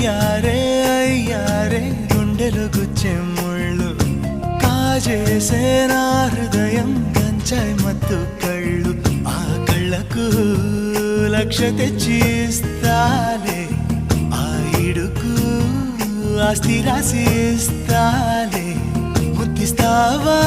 అయ్యారే అయ్యారే గుండెలు గుచ్చే ముళ్ళు కాజేసే నా హృదయం గంజాయి మత్తు కళ్ళు ఆ కళ్ళకు లక్ష తెచ్చి ఇస్తాలే ఆ ఇడుకు ఆస్తి రాసి ఇస్తాలే ముద్దిస్తావా